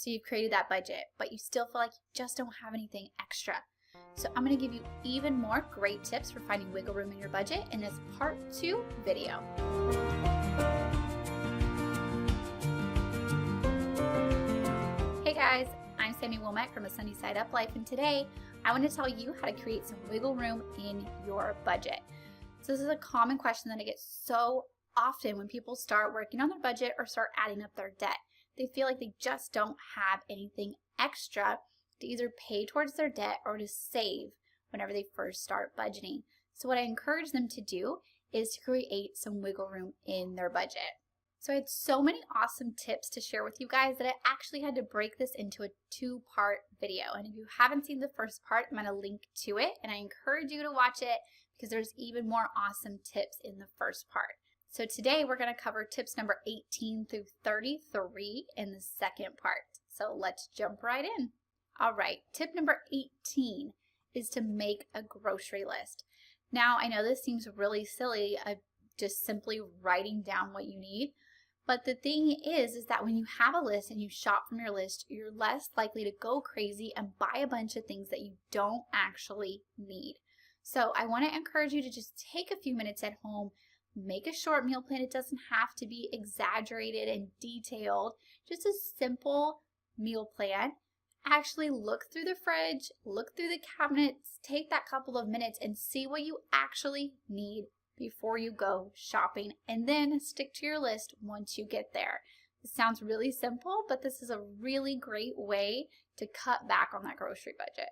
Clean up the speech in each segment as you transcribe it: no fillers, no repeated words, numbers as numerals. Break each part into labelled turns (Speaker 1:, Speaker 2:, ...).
Speaker 1: So you've created that budget, but you still feel like you just don't have anything extra. So I'm going to give you even more great tips for finding wiggle room in your budget in this part 2 video. Hey guys, I'm Sami Womack from A Sunny Side Up Life, and today I want to tell you how to create some wiggle room in your budget. So this is a common question that I get so often when people start working on their budget or start adding up their debt. They feel like they just don't have anything extra to either pay towards their debt or to save whenever they first start budgeting. So what I encourage them to do is to create some wiggle room in their budget. So I had so many awesome tips to share with you guys that I actually had to break this into a 2-part video. And if you haven't seen the first part, I'm going to link to it, and I encourage you to watch it because there's even more awesome tips in the first part. So today we're going to cover tips number 18 through 33 in the second part. So let's jump right in. All right, tip number 18 is to make a grocery list. Now, I know this seems really silly, just simply writing down what you need. But the thing is that when you have a list and you shop from your list, you're less likely to go crazy and buy a bunch of things that you don't actually need. So I want to encourage you to just take a few minutes at home, make a short meal plan. It doesn't have to be exaggerated and detailed, just a simple meal plan. Actually look through the fridge, look through the cabinets, take that couple of minutes and see what you actually need before you go shopping, and then stick to your list once you get there. It sounds really simple, but this is a really great way to cut back on that grocery budget.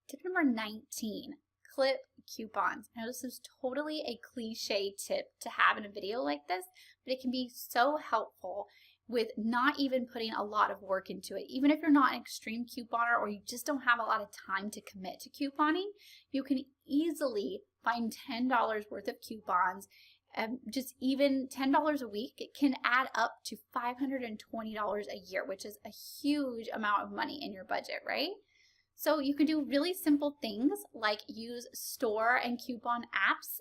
Speaker 1: Tip number 19. Clip coupons. I know this is totally a cliche tip to have in a video like this, but it can be so helpful with not even putting a lot of work into it. Even if you're not an extreme couponer or you just don't have a lot of time to commit to couponing, you can easily find $10 worth of coupons. Just even $10 a week, it can add up to $520 a year, which is a huge amount of money in your budget, right? So you can do really simple things like use store and coupon apps.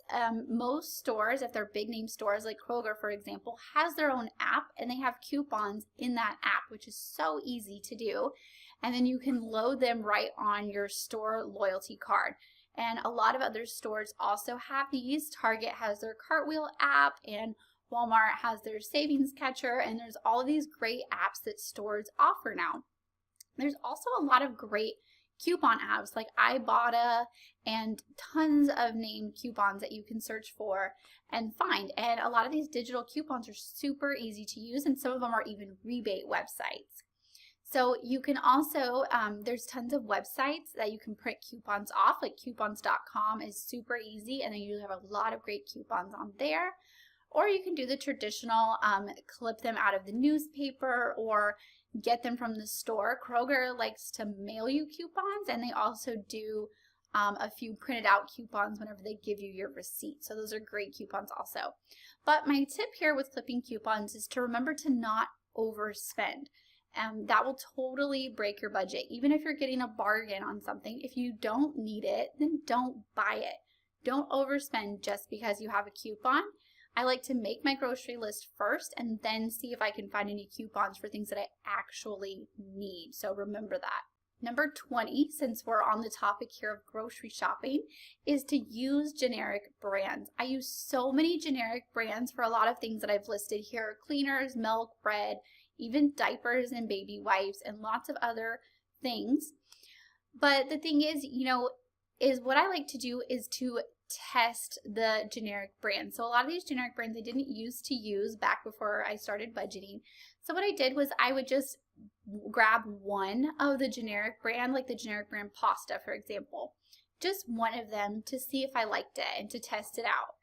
Speaker 1: Most stores, if they're big name stores like Kroger, for example, has their own app, and they have coupons in that app, which is so easy to do. And then you can load them right on your store loyalty card. And a lot of other stores also have these. Target has their Cartwheel app, and Walmart has their Savings Catcher, and there's all of these great apps that stores offer now. There's also a lot of great coupon apps like Ibotta and tons of named coupons that you can search for and find. And a lot of these digital coupons are super easy to use, and some of them are even rebate websites. So you can also, there's tons of websites that you can print coupons off, like coupons.com is super easy, and then you have a lot of great coupons on there. Or you can do the traditional, clip them out of the newspaper or get them from the store. Kroger likes to mail you coupons, and they also do a few printed out coupons whenever they give you your receipt. So those are great coupons also. But my tip here with clipping coupons is to remember to not overspend. That will totally break your budget. Even if you're getting a bargain on something, if you don't need it, then don't buy it. Don't overspend just because you have a coupon. I like to make my grocery list first and then see if I can find any coupons for things that I actually need. So remember that. Number 20, since we're on the topic here of grocery shopping, is to use generic brands. I use so many generic brands for a lot of things that I've listed here: cleaners, milk, bread, even diapers and baby wipes, and lots of other things. But the thing is, is what I like to do is to test the generic brands. So a lot of these generic brands I didn't used to use back before I started budgeting. So what I did was I would just grab one of the generic brand, like the generic brand pasta, for example, just one of them to see if I liked it and to test it out.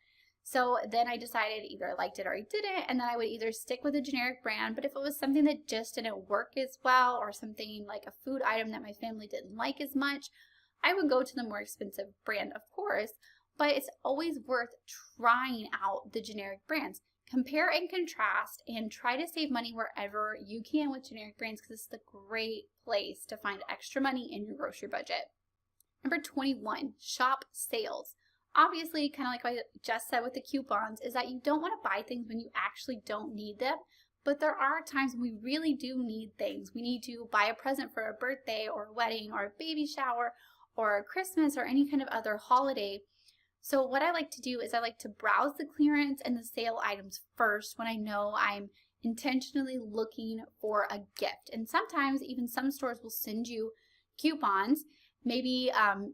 Speaker 1: So then I decided either I liked it or I didn't, and then I would either stick with a generic brand, but if it was something that just didn't work as well, or something like a food item that my family didn't like as much, I would go to the more expensive brand, of course, but it's always worth trying out the generic brands. Compare and contrast and try to save money wherever you can with generic brands, because it's a great place to find extra money in your grocery budget. Number 21, shop sales. Obviously, kind of like I just said with the coupons, is that you don't want to buy things when you actually don't need them, But there are times when we really do need things. We need to buy a present for a birthday or a wedding or a baby shower or a Christmas or any kind of other holiday. So what I like to do is I like to browse the clearance and the sale items first when I know I'm intentionally looking for a gift. And sometimes even some stores will send you coupons, maybe 10%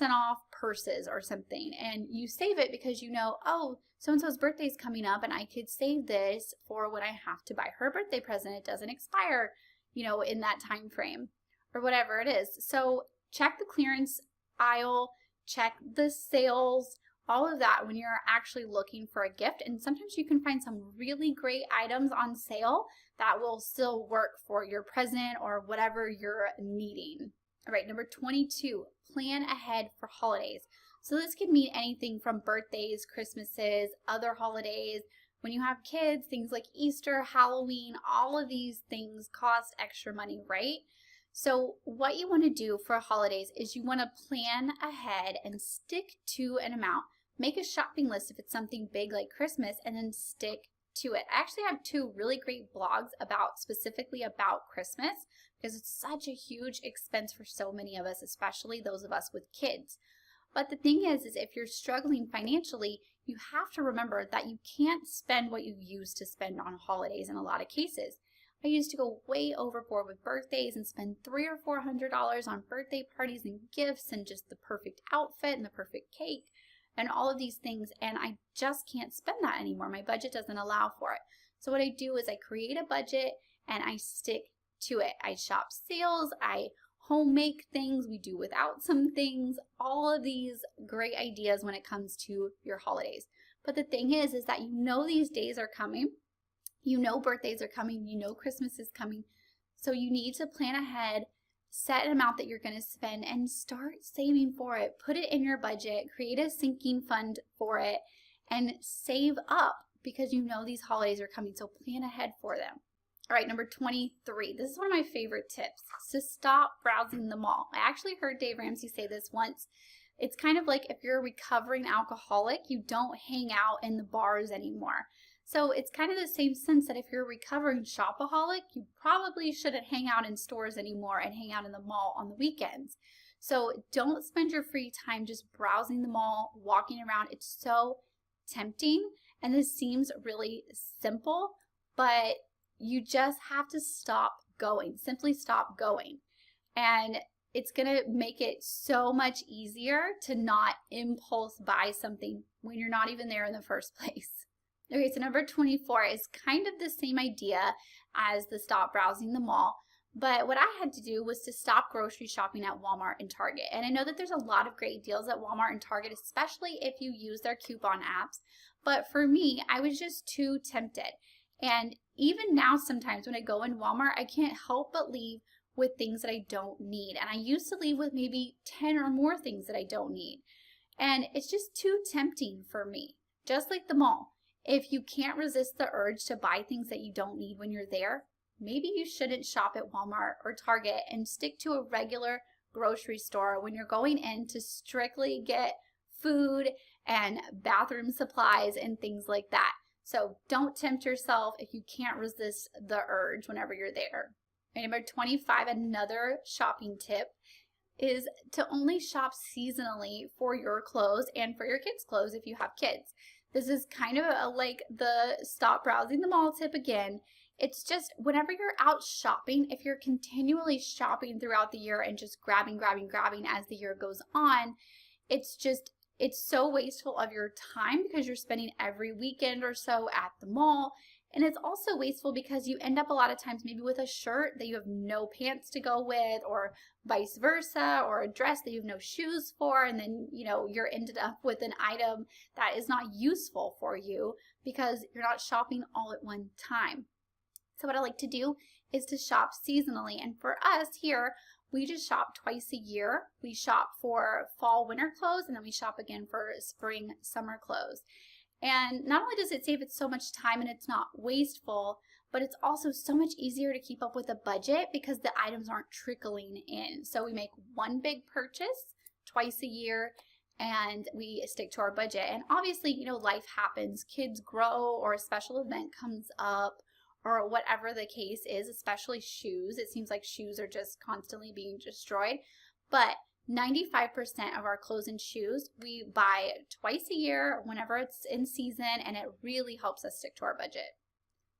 Speaker 1: off purses or something, and you save it because you know, oh, so-and-so's birthday is coming up and I could save this for when I have to buy her birthday present. It doesn't expire, in that time frame or whatever it is. So check the clearance aisle, check the sales, all of that when you're actually looking for a gift. And sometimes you can find some really great items on sale that will still work for your present or whatever you're needing. All right, number 22, plan ahead for holidays. So this could mean anything from birthdays, Christmases, other holidays. When you have kids, things like Easter, Halloween, all of these things cost extra money, right? So what you want to do for holidays is you want to plan ahead and stick to an amount. Make a shopping list if it's something big like Christmas, and then stick to it. I actually have 2 really great blogs specifically about Christmas, because it's such a huge expense for so many of us, especially those of us with kids. But the thing is if you're struggling financially, you have to remember that you can't spend what you used to spend on holidays in a lot of cases. I used to go way overboard with birthdays and spend $300 or $400 on birthday parties and gifts and just the perfect outfit and the perfect cake and all of these things, and I just can't spend that anymore. My budget doesn't allow for it. So what I do is I create a budget and I stick to it. I shop sales, I home make things, we do without some things, all of these great ideas when it comes to your holidays. But the thing is that these days are coming, birthdays are coming, Christmas is coming. So you need to plan ahead, set an amount that you're going to spend, and start saving for it. Put it in your budget, create a sinking fund for it, and save up because these holidays are coming. So plan ahead for them. All right, number 23. This is one of my favorite tips, is to stop browsing the mall. I actually heard Dave Ramsey say this once. It's kind of like if you're a recovering alcoholic, you don't hang out in the bars anymore. So it's kind of the same sense that if you're a recovering shopaholic, you probably shouldn't hang out in stores anymore and hang out in the mall on the weekends. So don't spend your free time just browsing the mall, walking around. It's so tempting, and this seems really simple, but you just have to stop going. Simply stop going. And it's going to make it so much easier to not impulse buy something when you're not even there in the first place. Okay, so number 24 is kind of the same idea as the stop browsing the mall, but what I had to do was to stop grocery shopping at Walmart and Target. And I know that there's a lot of great deals at Walmart and Target, especially if you use their coupon apps, but for me, I was just too tempted. And even now, sometimes when I go in Walmart, I can't help but leave with things that I don't need. And I used to leave with maybe 10 or more things that I don't need. And it's just too tempting for me, just like the mall. If you can't resist the urge to buy things that you don't need when you're there, maybe you shouldn't shop at Walmart or Target and stick to a regular grocery store when you're going in to strictly get food and bathroom supplies and things like that. So don't tempt yourself if you can't resist the urge whenever you're there. And number 25, another shopping tip, is to only shop seasonally for your clothes and for your kids' clothes if you have kids. This is kind of like the stop browsing the mall tip again. It's just whenever you're out shopping, if you're continually shopping throughout the year and just grabbing as the year goes on, it's so wasteful of your time because you're spending every weekend or so at the mall. And it's also wasteful because you end up a lot of times maybe with a shirt that you have no pants to go with, or vice versa, or a dress that you have no shoes for, and then you're ended up with an item that is not useful for you because you're not shopping all at one time. So what I like to do is to shop seasonally, and for us here, we just shop twice a year. We shop for fall, winter clothes, and then we shop again for spring, summer clothes. And not only does it save it so much time and it's not wasteful, but it's also so much easier to keep up with a budget because the items aren't trickling in. So we make one big purchase twice a year and we stick to our budget. And obviously, life happens. Kids grow, or a special event comes up, or whatever the case is, especially shoes. It seems like shoes are just constantly being destroyed. But 95% of our clothes and shoes we buy twice a year whenever it's in season, and it really helps us stick to our budget.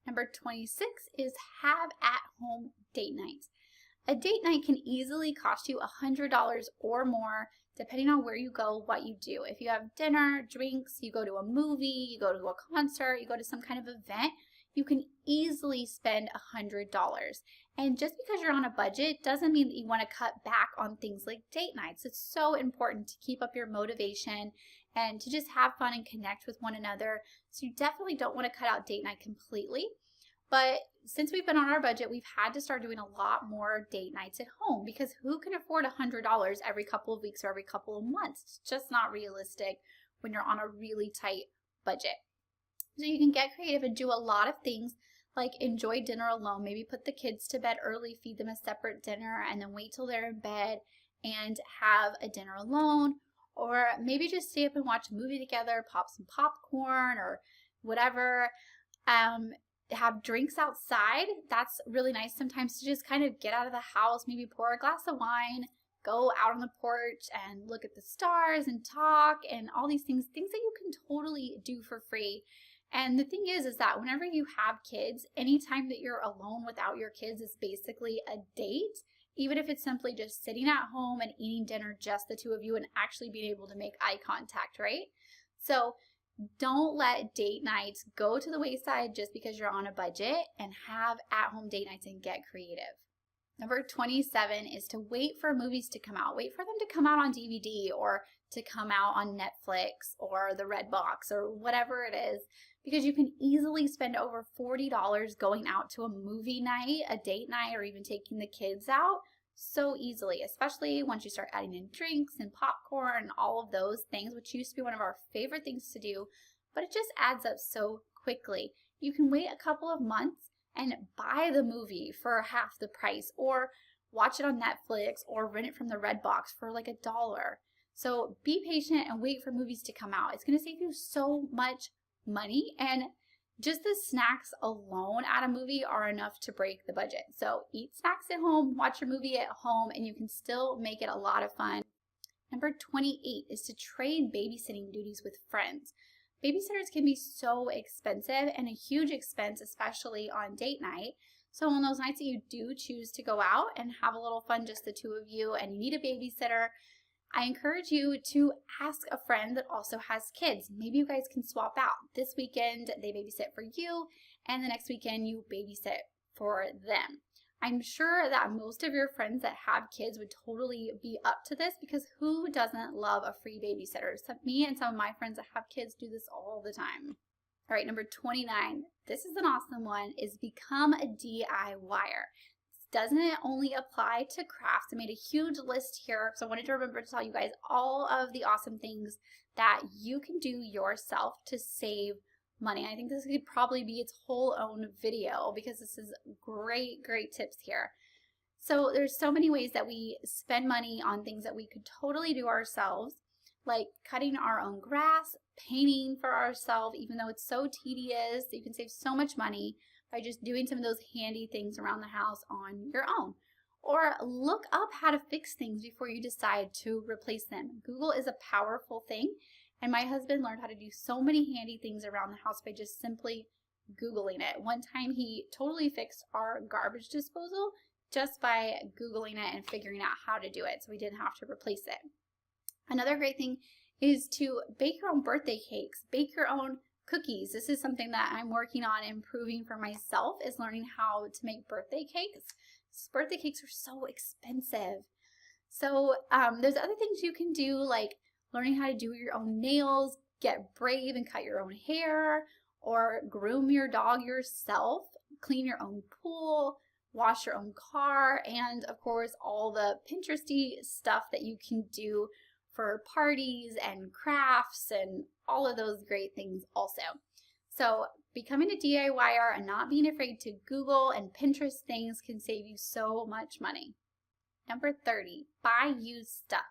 Speaker 1: Number 26 is have at-home date nights. A date night can easily cost you $100 or more depending on where you go, what you do. If you have dinner, drinks, you go to a movie, you go to a concert, you go to some kind of event, you can easily spend $100. And just because you're on a budget doesn't mean that you want to cut back on things like date nights. It's so important to keep up your motivation and to just have fun and connect with one another. So you definitely don't want to cut out date night completely. But since we've been on our budget, we've had to start doing a lot more date nights at home, because who can afford $100 every couple of weeks or every couple of months? It's just not realistic when you're on a really tight budget. So you can get creative and do a lot of things like enjoy dinner alone. Maybe put the kids to bed early, feed them a separate dinner, and then wait till they're in bed and have a dinner alone. Or maybe just stay up and watch a movie together, pop some popcorn or whatever. Have drinks outside. That's really nice sometimes to just kind of get out of the house, maybe pour a glass of wine, go out on the porch and look at the stars and talk and all these things that you can totally do for free. And the thing is that whenever you have kids, anytime that you're alone without your kids is basically a date, even if it's simply just sitting at home and eating dinner, just the two of you, and actually being able to make eye contact, right? So don't let date nights go to the wayside just because you're on a budget, and have at-home date nights and get creative. Number 27 is to wait for movies to come out. Wait for them to come out on DVD or to come out on Netflix or the Redbox or whatever it is, because you can easily spend over $40 going out to a movie night, a date night, or even taking the kids out so easily, especially once you start adding in drinks and popcorn and all of those things, which used to be one of our favorite things to do, but it just adds up so quickly. You can wait a couple of months and buy the movie for half the price, or watch it on Netflix, or rent it from the Redbox for like $1. So be patient and wait for movies to come out. It's going to save you so much money, and just the snacks alone at a movie are enough to break the budget. So eat snacks at home, watch your movie at home, and you can still make it a lot of fun. Number 28 is to trade babysitting duties with friends. Babysitters can be so expensive, and a huge expense, especially on date night. So on those nights that you do choose to go out and have a little fun, just the two of you, and you need a babysitter, I encourage you to ask a friend that also has kids. Maybe you guys can swap out. This weekend they babysit for you, and the next weekend you babysit for them. I'm sure that most of your friends that have kids would totally be up to this, because who doesn't love a free babysitter? So me and some of my friends that have kids do this all the time. All right, number 29. This is an awesome one, is become a DIYer. Doesn't only apply to crafts. I made a huge list here, so I wanted to remember to tell you guys all of the awesome things that you can do yourself to save money. I think this could probably be its whole own video, because this is great tips here. So there's so many ways that we spend money on things that we could totally do ourselves, like cutting our own grass, painting for ourselves, even though it's so tedious. You can save so much money by just doing some of those handy things around the house on your own. Or look up how to fix things before you decide to replace them. Google is a powerful thing, and my husband learned how to do so many handy things around the house by just simply Googling it. One time he totally fixed our garbage disposal just by Googling it and figuring out how to do it, so we didn't have to replace it. Another great thing is to bake your own birthday cakes, bake your own cookies. This is something that I'm working on improving for myself, is learning how to make birthday cakes. Birthday cakes are so expensive. So there's other things you can do, like learning how to do your own nails, get brave and cut your own hair, or groom your dog yourself, clean your own pool, wash your own car, and of course all the Pinteresty stuff that you can do for parties and crafts and all of those great things also. So becoming a DIYer and not being afraid to Google and Pinterest things can save you so much money. Number 30, buy used stuff.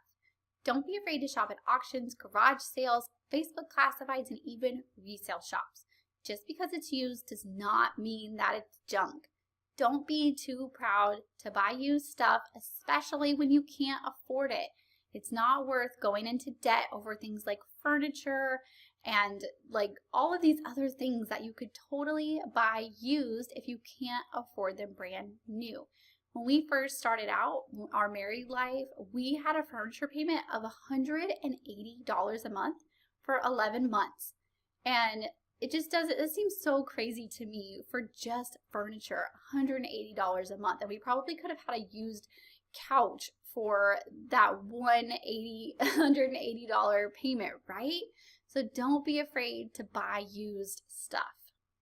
Speaker 1: Don't be afraid to shop at auctions, garage sales, Facebook classifieds, and even resale shops. Just because it's used does not mean that it's junk. Don't be too proud to buy used stuff, especially when you can't afford it. It's not worth going into debt over things like furniture and like all of these other things that you could totally buy used if you can't afford them brand new. When we first started out our married life, we had a furniture payment of $180 a month for 11 months. And it seems so crazy to me for just furniture, $180 a month. And we probably could have had a used couch for that $180 payment, right? So don't be afraid to buy used stuff.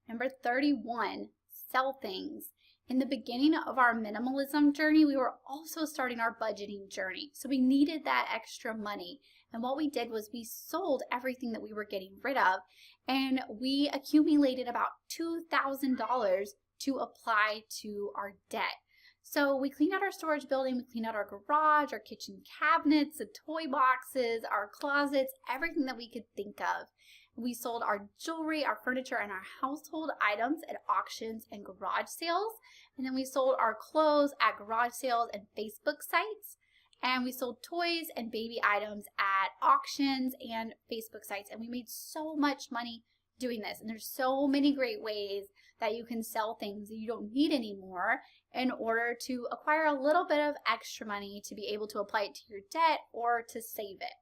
Speaker 1: Number 31, sell things. In the beginning of our minimalism journey, we were also starting our budgeting journey. So we needed that extra money. And what we did was we sold everything that we were getting rid of, and we accumulated about $2,000 to apply to our debt. So we cleaned out our storage building, we cleaned out our garage, our kitchen cabinets, the toy boxes, our closets, everything that we could think of. We sold our jewelry, our furniture, and our household items at auctions and garage sales. And then we sold our clothes at garage sales and Facebook sites. And we sold toys and baby items at auctions and Facebook sites. And we made so much money doing this. And there's so many great ways that you can sell things that you don't need anymore in order to acquire a little bit of extra money to be able to apply it to your debt or to save it.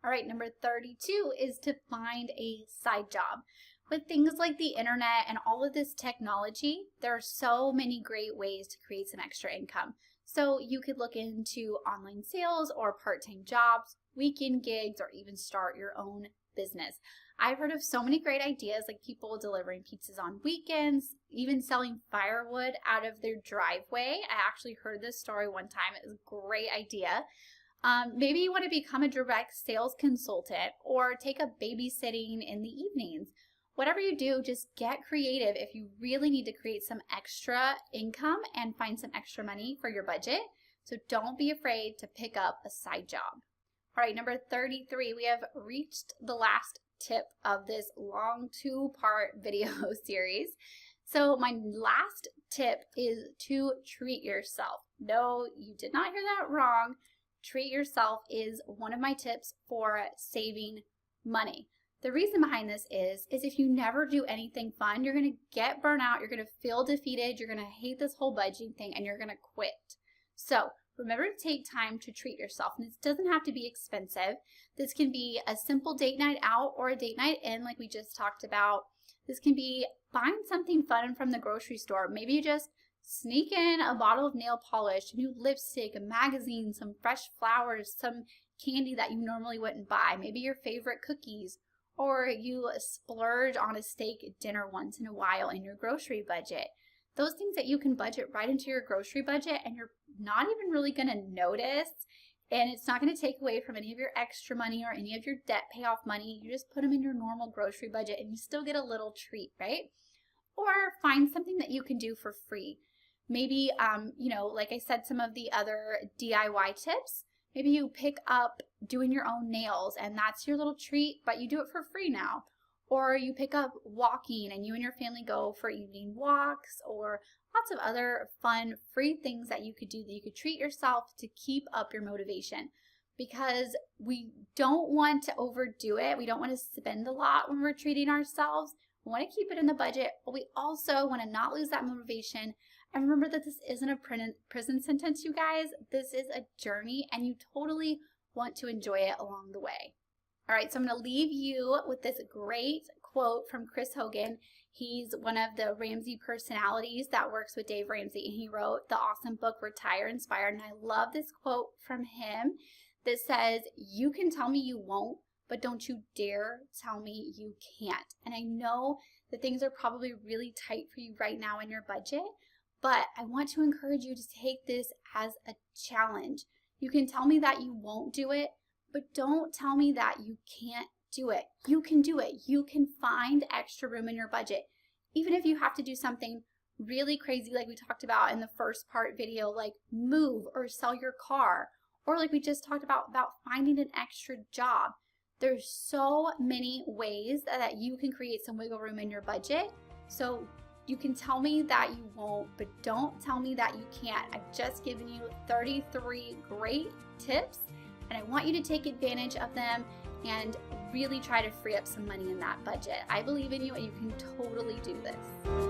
Speaker 1: All right, number 32 is to find a side job. With things like the internet and all of this technology, there are so many great ways to create some extra income. So you could look into online sales or part-time jobs, weekend gigs, or even start your own business. I've heard of so many great ideas, like people delivering pizzas on weekends, even selling firewood out of their driveway. I actually heard this story one time. It was a great idea. Maybe you want to become a direct sales consultant or take up babysitting in the evenings. Whatever you do, just get creative if you really need to create some extra income and find some extra money for your budget. So don't be afraid to pick up a side job. All right, number 33, we have reached the last tip of this long 2-part video series. So my last tip is to treat yourself. No, you did not hear that wrong. Treat yourself is one of my tips for saving money. The reason behind this is if you never do anything fun, you're going to get burnt out, you're going to feel defeated, you're going to hate this whole budgeting thing, and you're going to quit. So remember to take time to treat yourself. And this doesn't have to be expensive. This can be a simple date night out or a date night in like we just talked about. This can be buying something fun from the grocery store. Maybe you just sneak in a bottle of nail polish, a new lipstick, a magazine, some fresh flowers, some candy that you normally wouldn't buy, maybe your favorite cookies, or you splurge on a steak dinner once in a while in your grocery budget. Those things that you can budget right into your grocery budget and you're not even really going to notice, and it's not going to take away from any of your extra money or any of your debt payoff money. You just put them in your normal grocery budget and you still get a little treat, right? Or find something that you can do for free. Maybe, like I said, some of the other DIY tips, maybe you pick up doing your own nails and that's your little treat, but you do it for free now. Or you pick up walking and you and your family go for evening walks, or lots of other fun, free things that you could do that you could treat yourself to keep up your motivation. Because we don't want to overdo it. We don't want to spend a lot when we're treating ourselves. We want to keep it in the budget, but we also want to not lose that motivation. And remember that this isn't a prison sentence, you guys. This is a journey, and you totally want to enjoy it along the way. All right, so I'm going to leave you with this great quote from Chris Hogan. He's one of the Ramsey personalities that works with Dave Ramsey, and he wrote the awesome book Retire Inspired. And I love this quote from him that says, "You can tell me you won't, but don't you dare tell me you can't." And I know that things are probably really tight for you right now in your budget, but I want to encourage you to take this as a challenge. You can tell me that you won't do it, but don't tell me that you can't do it. You can do it. You can find extra room in your budget. Even if you have to do something really crazy like we talked about in the first part video, like move or sell your car, or like we just talked about finding an extra job. There's so many ways that you can create some wiggle room in your budget. So you can tell me that you won't, but don't tell me that you can't. I've just given you 33 great tips, and I want you to take advantage of them and really try to free up some money in that budget. I believe in you, and you can totally do this.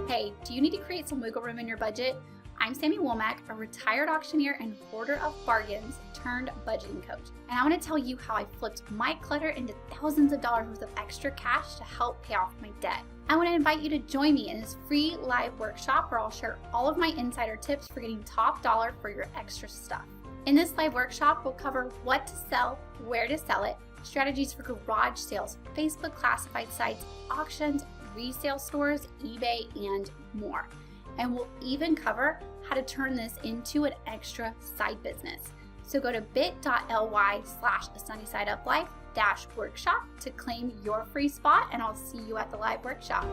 Speaker 1: Hey, do you need to create some wiggle room in your budget? I'm Sami Womack, a retired auctioneer and hoarder of bargains turned budgeting coach. And I want to tell you how I flipped my clutter into thousands of dollars worth of extra cash to help pay off my debt. I want to invite you to join me in this free live workshop where I'll share all of my insider tips for getting top dollar for your extra stuff. In this live workshop, we'll cover what to sell, where to sell it, strategies for garage sales, Facebook classified sites, auctions, resale stores, eBay, and more. And we'll even cover how to turn this into an extra side business. So go to bit.ly/sunnysideuplife-workshop to claim your free spot, and I'll see you at the live workshop.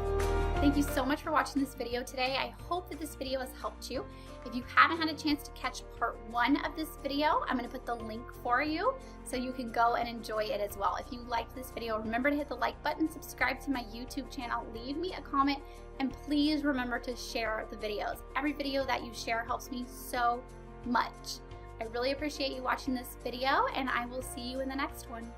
Speaker 1: Thank you so much for watching this video today. I hope that this video has helped you. If you haven't had a chance to catch part 1 of this video, I'm going to put the link for you so you can go and enjoy it as well. If you liked this video, remember to hit the like button, subscribe to my YouTube channel, leave me a comment, and please remember to share the videos. Every video that you share helps me so much. I really appreciate you watching this video, and I will see you in the next one.